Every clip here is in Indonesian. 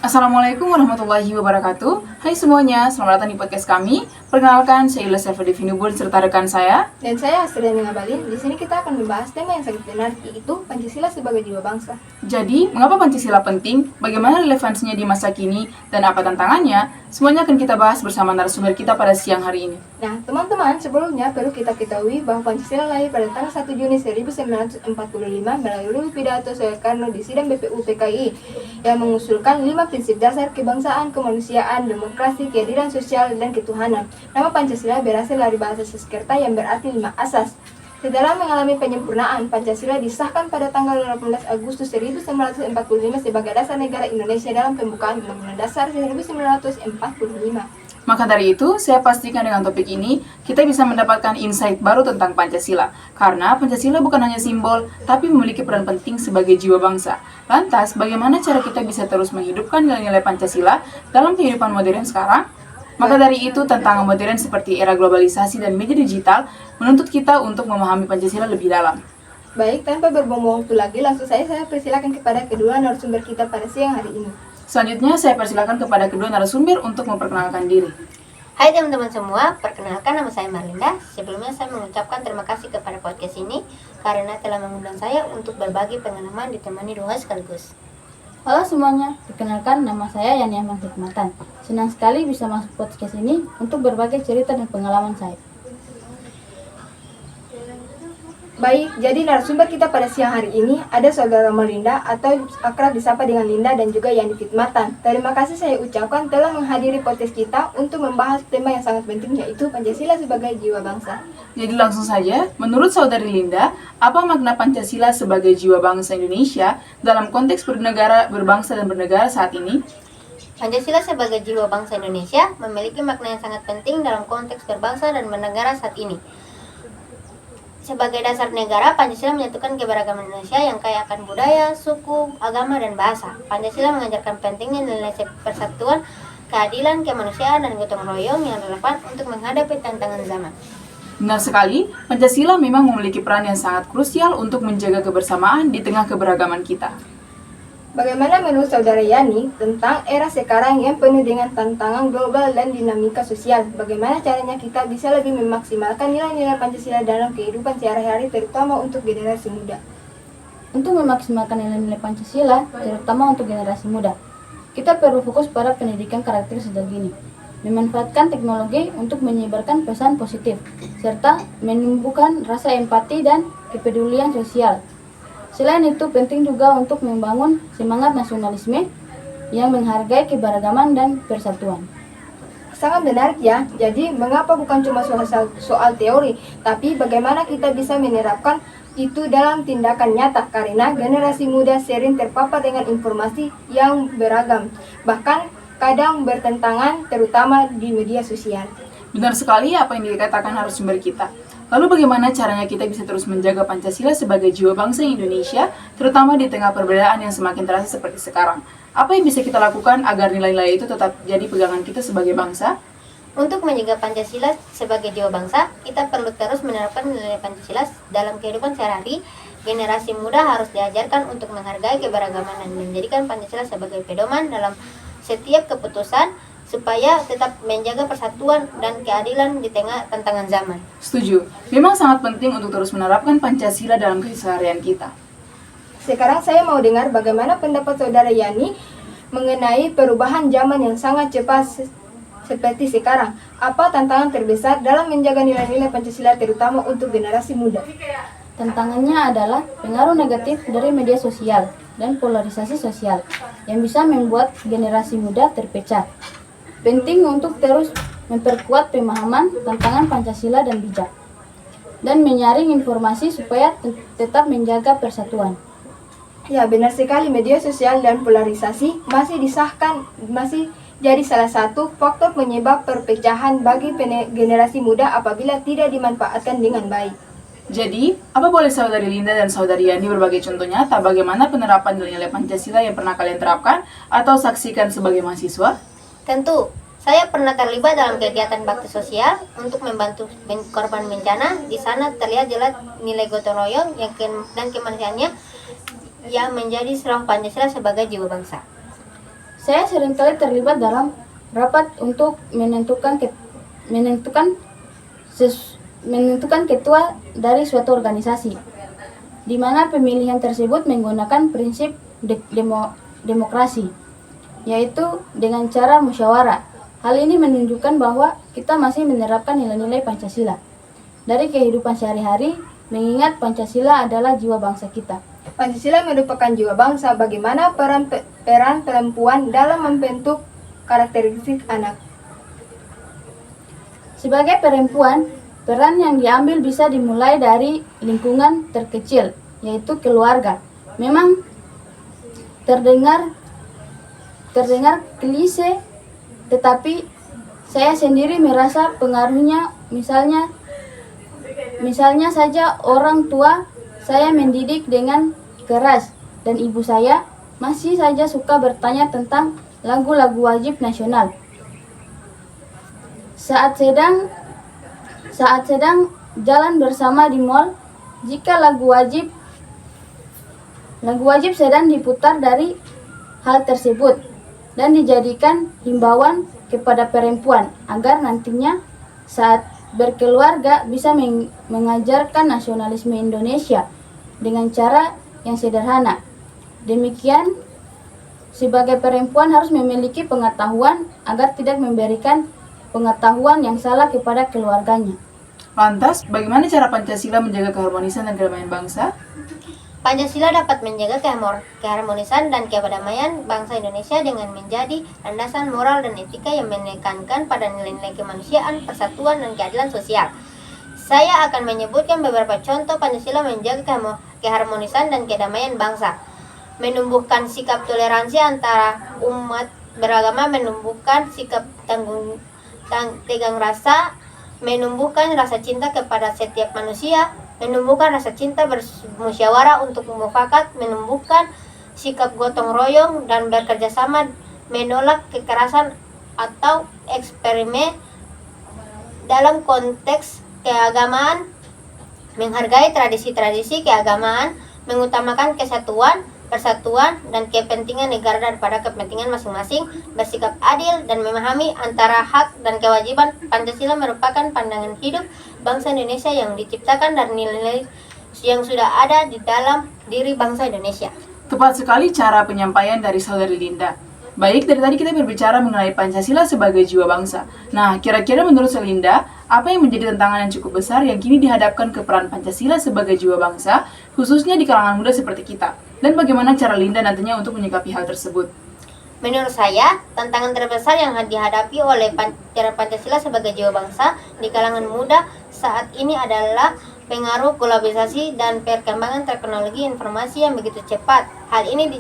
Assalamualaikum warahmatullahi wabarakatuh. Hai semuanya, selamat datang di podcast kami. Perkenalkan, saya Ila Serfadivindubun serta rekan saya. Dan saya Astriani Ngabalin. Di sini kita akan membahas tema yang sangat menarik, yaitu Pancasila sebagai jiwa bangsa. Jadi, mengapa Pancasila penting? Bagaimana relevansinya di masa kini? Dan apa tantangannya? Semuanya akan kita bahas bersama narasumber kita pada siang hari ini. Nah, teman-teman, sebelumnya perlu kita ketahui bahwa Pancasila lahir pada tanggal 1 Juni 1945 melalui pidato Soekarno di sidang BPU PKI yang mengusulkan 5 prinsip dasar kebangsaan, kemanusiaan, demokrasi, keadilan sosial, dan ketuhanan. Nama Pancasila berasal dari bahasa Sanskerta yang berarti 5 asas. Setelah mengalami penyempurnaan, Pancasila disahkan pada tanggal 18 Agustus 1945 sebagai dasar negara Indonesia dalam pembukaan Undang-Undang Dasar 1945. Maka dari itu, saya pastikan dengan topik ini, kita bisa mendapatkan insight baru tentang Pancasila. Karena Pancasila bukan hanya simbol, tapi memiliki peran penting sebagai jiwa bangsa. Lantas, bagaimana cara kita bisa terus menghidupkan nilai-nilai Pancasila dalam kehidupan modern sekarang? Maka dari itu, tantangan modern seperti era globalisasi dan media digital menuntut kita untuk memahami Pancasila lebih dalam. Baik, tanpa berbuang waktu lagi, langsung saya persilakan kepada kedua narasumber kita pada siang hari ini. Selanjutnya, saya persilakan kepada kedua narasumber untuk memperkenalkan diri. Hai teman-teman semua, perkenalkan nama saya Marlinda. Sebelumnya saya mengucapkan terima kasih kepada podcast ini karena telah mengundang saya untuk berbagi pengalaman ditemani doa sekaligus. Halo semuanya, perkenalkan nama saya Yani Ahmad Hikmatan. Senang sekali bisa masuk podcast ini untuk berbagi cerita dan pengalaman saya. Baik, jadi narasumber kita pada siang hari ini ada Saudara Marlinda atau akrab disapa dengan Linda dan juga Yani Hikmatan. Terima kasih saya ucapkan telah menghadiri podcast kita untuk membahas tema yang sangat penting, yaitu Pancasila sebagai jiwa bangsa. Jadi langsung saja, menurut Saudari Linda, apa makna Pancasila sebagai jiwa bangsa Indonesia dalam konteks bernegara, berbangsa dan bernegara saat ini? Pancasila sebagai jiwa bangsa Indonesia memiliki makna yang sangat penting dalam konteks berbangsa dan bernegara saat ini. Sebagai dasar negara, Pancasila menyatukan keberagaman Indonesia yang kaya akan budaya, suku, agama, dan bahasa. Pancasila mengajarkan pentingnya nilai persatuan, keadilan, kemanusiaan, dan gotong royong yang relevan untuk menghadapi tantangan zaman. Benar sekali, Pancasila memang memiliki peran yang sangat krusial untuk menjaga kebersamaan di tengah keberagaman kita. Bagaimana menurut Saudara Yani tentang era sekarang yang penuh dengan tantangan global dan dinamika sosial? Bagaimana caranya kita bisa lebih memaksimalkan nilai-nilai Pancasila dalam kehidupan sehari-hari, terutama untuk generasi muda? Untuk memaksimalkan nilai-nilai Pancasila, terutama untuk generasi muda, kita perlu fokus pada pendidikan karakter sejak dini, memanfaatkan teknologi untuk menyebarkan pesan positif, serta menumbuhkan rasa empati dan kepedulian sosial. Selain itu, penting juga untuk membangun semangat nasionalisme yang menghargai keberagaman dan persatuan. Sangat menarik ya. Jadi, mengapa bukan cuma soal teori, tapi bagaimana kita bisa menerapkan itu dalam tindakan nyata? Karena generasi muda sering terpapar dengan informasi yang beragam, bahkan kadang bertentangan, terutama di media sosial. Benar sekali apa yang dikatakan narasumber kita. Lalu bagaimana caranya kita bisa terus menjaga Pancasila sebagai jiwa bangsa Indonesia, terutama di tengah perbedaan yang semakin terasa seperti sekarang? Apa yang bisa kita lakukan agar nilai-nilai itu tetap jadi pegangan kita sebagai bangsa? Untuk menjaga Pancasila sebagai jiwa bangsa, kita perlu terus menerapkan nilai Pancasila dalam kehidupan sehari-hari. Generasi muda harus diajarkan untuk menghargai keberagaman dan menjadikan Pancasila sebagai pedoman dalam setiap keputusan, supaya tetap menjaga persatuan dan keadilan di tengah tantangan zaman. Setuju. Memang sangat penting untuk terus menerapkan Pancasila dalam keseharian kita. Sekarang saya mau dengar bagaimana pendapat Saudara Yani mengenai perubahan zaman yang sangat cepat seperti sekarang. Apa tantangan terbesar dalam menjaga nilai-nilai Pancasila terutama untuk generasi muda? Tantangannya adalah pengaruh negatif dari media sosial dan polarisasi sosial yang bisa membuat generasi muda terpecah. Penting untuk terus memperkuat pemahaman tantangan Pancasila dan bijak, dan menyaring informasi supaya tetap menjaga persatuan. Ya, benar sekali, media sosial dan polarisasi masih jadi salah satu faktor penyebab perpecahan bagi generasi muda apabila tidak dimanfaatkan dengan baik. Jadi, apa boleh Saudari Linda dan Saudari Yani berbagi contoh nyata bagaimana penerapan nilai-nilai Pancasila yang pernah kalian terapkan atau saksikan sebagai mahasiswa? Tentu, Saya pernah terlibat dalam kegiatan bakti sosial untuk membantu korban bencana. Di sana terlihat jelas nilai gotong royong dan kemanusiaannya yang menjadi serang Pancasila sebagai jiwa bangsa. Saya seringkali terlibat dalam rapat untuk menentukan ketua dari suatu organisasi, di mana pemilihan tersebut menggunakan prinsip demokrasi, yaitu dengan cara musyawarah. Hal ini menunjukkan bahwa kita masih menerapkan nilai-nilai Pancasila dari kehidupan sehari-hari, mengingat Pancasila adalah jiwa bangsa kita. Pancasila merupakan jiwa bangsa. Bagaimana peran perempuan dalam membentuk karakteristik anak? Sebagai perempuan, peran yang diambil bisa dimulai dari lingkungan terkecil, yaitu keluarga. Memang terdengar klise, tetapi saya sendiri merasa pengaruhnya. Misalnya saja orang tua saya mendidik dengan keras, dan ibu saya masih saja suka bertanya tentang lagu-lagu wajib nasional. Saat sedang jalan bersama di mall, jika lagu wajib sedang diputar dari hal tersebut dan dijadikan himbauan kepada perempuan agar nantinya saat berkeluarga bisa mengajarkan nasionalisme Indonesia dengan cara yang sederhana. Demikian, sebagai perempuan harus memiliki pengetahuan agar tidak memberikan pengetahuan yang salah kepada keluarganya. Lantas, bagaimana cara Pancasila menjaga keharmonisan dan kedamaian bangsa? Pancasila dapat menjaga keharmonisan dan kedamaian bangsa Indonesia dengan menjadi landasan moral dan etika yang menekankan pada nilai-nilai kemanusiaan, persatuan, dan keadilan sosial. Saya akan menyebutkan beberapa contoh Pancasila menjaga keharmonisan dan kedamaian bangsa. Menumbuhkan sikap toleransi antara umat beragama, menumbuhkan sikap tegang rasa, menumbuhkan rasa cinta kepada setiap manusia, menumbuhkan rasa cinta bermusyawarah untuk mufakat, menumbuhkan sikap gotong royong dan bekerja sama, menolak kekerasan atau eksperimen dalam konteks keagamaan, menghargai tradisi-tradisi keagamaan, mengutamakan kesatuan, persatuan, dan kepentingan negara daripada kepentingan masing-masing, bersikap adil dan memahami antara hak dan kewajiban. Pancasila merupakan pandangan hidup bangsa Indonesia yang diciptakan dari nilai-nilai yang sudah ada di dalam diri bangsa Indonesia. Tepat sekali cara penyampaian dari Saudari Linda. Baik, dari tadi kita berbicara mengenai Pancasila sebagai jiwa bangsa. Nah, kira-kira menurut Linda, apa yang menjadi tantangan yang cukup besar yang kini dihadapkan ke peran Pancasila sebagai jiwa bangsa, khususnya di kalangan muda seperti kita? Dan bagaimana cara Linda nantinya untuk menyikapi hal tersebut? Menurut saya, tantangan terbesar yang dihadapi oleh Pancasila sebagai jiwa bangsa di kalangan muda saat ini adalah pengaruh globalisasi dan perkembangan teknologi informasi yang begitu cepat. Hal ini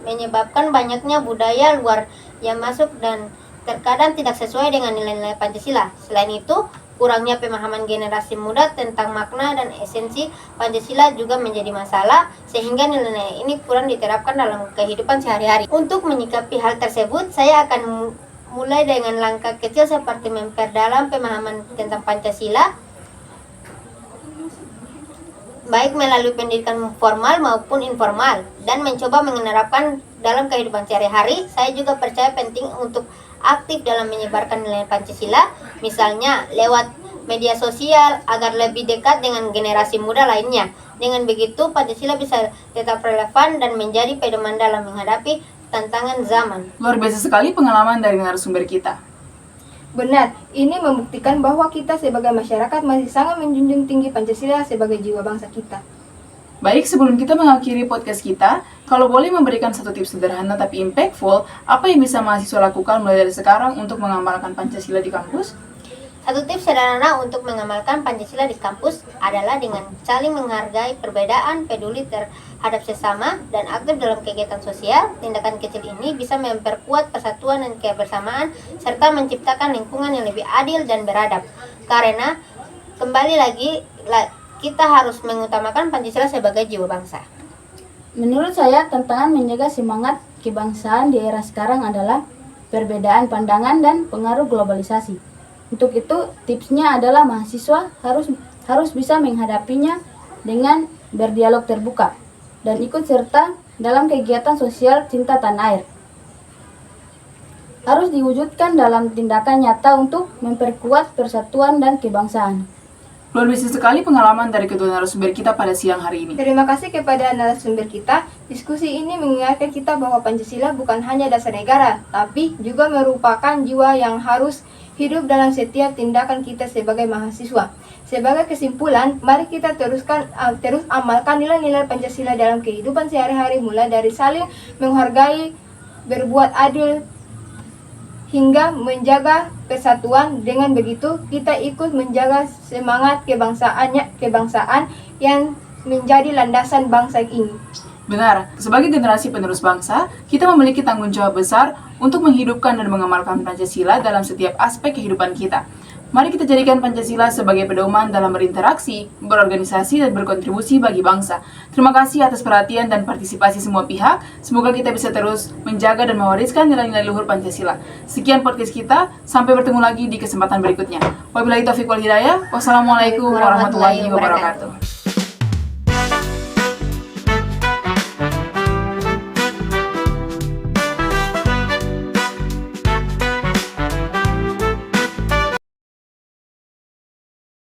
menyebabkan banyaknya budaya luar yang masuk dan terkadang tidak sesuai dengan nilai-nilai Pancasila. Selain itu, kurangnya pemahaman generasi muda tentang makna dan esensi Pancasila juga menjadi masalah, sehingga nilai-nilai ini kurang diterapkan dalam kehidupan sehari-hari. Untuk menyikapi hal tersebut, saya akan mulai dengan langkah kecil seperti memperdalam pemahaman tentang Pancasila, baik melalui pendidikan formal maupun informal, dan mencoba menerapkan dalam kehidupan sehari-hari. Saya juga percaya penting untuk aktif dalam menyebarkan nilai Pancasila, misalnya lewat media sosial agar lebih dekat dengan generasi muda lainnya. Dengan begitu, Pancasila bisa tetap relevan dan menjadi pedoman dalam menghadapi tantangan zaman. Luar biasa sekali pengalaman dari narasumber kita. Benar, ini membuktikan bahwa kita sebagai masyarakat masih sangat menjunjung tinggi Pancasila sebagai jiwa bangsa kita. Baik, sebelum kita mengakhiri podcast kita, kalau boleh memberikan satu tips sederhana tapi impactful, apa yang bisa mahasiswa lakukan mulai dari sekarang untuk mengamalkan Pancasila di kampus? Satu tips sederhana untuk mengamalkan Pancasila di kampus adalah dengan saling menghargai perbedaan, peduli terhadap sesama, dan aktif dalam kegiatan sosial. Tindakan kecil ini bisa memperkuat persatuan dan kebersamaan, serta menciptakan lingkungan yang lebih adil dan beradab. Karena, kembali lagi, kita harus mengutamakan Pancasila sebagai jiwa bangsa. Menurut saya, tantangan menjaga semangat kebangsaan di era sekarang adalah perbedaan pandangan dan pengaruh globalisasi. Untuk itu, tipsnya adalah mahasiswa harus bisa menghadapinya dengan berdialog terbuka dan ikut serta dalam kegiatan sosial cinta tanah air. Harus diwujudkan dalam tindakan nyata untuk memperkuat persatuan dan kebangsaan. Luar biasa sekali pengalaman dari kedua narasumber kita pada siang hari ini. Terima kasih kepada narasumber kita. Diskusi ini mengingatkan kita bahwa Pancasila bukan hanya dasar negara, tapi juga merupakan jiwa yang harus hidup dalam setiap tindakan kita sebagai mahasiswa. Sebagai kesimpulan, mari kita terus amalkan nilai-nilai Pancasila dalam kehidupan sehari-hari, mulai dari saling menghargai, berbuat adil, hingga menjaga persatuan. Dengan begitu, kita ikut menjaga semangat kebangsaan yang menjadi landasan bangsa ini. Benar, sebagai generasi penerus bangsa, kita memiliki tanggung jawab besar untuk menghidupkan dan mengamalkan Pancasila dalam setiap aspek kehidupan kita. Mari kita jadikan Pancasila sebagai pedoman dalam berinteraksi, berorganisasi, dan berkontribusi bagi bangsa. Terima kasih atas perhatian dan partisipasi semua pihak. Semoga kita bisa terus menjaga dan mewariskan nilai-nilai luhur Pancasila. Sekian podcast kita, sampai bertemu lagi di kesempatan berikutnya. Wabillahi taufiq wal hidayah. Wassalamualaikum warahmatullahi wabarakatuh.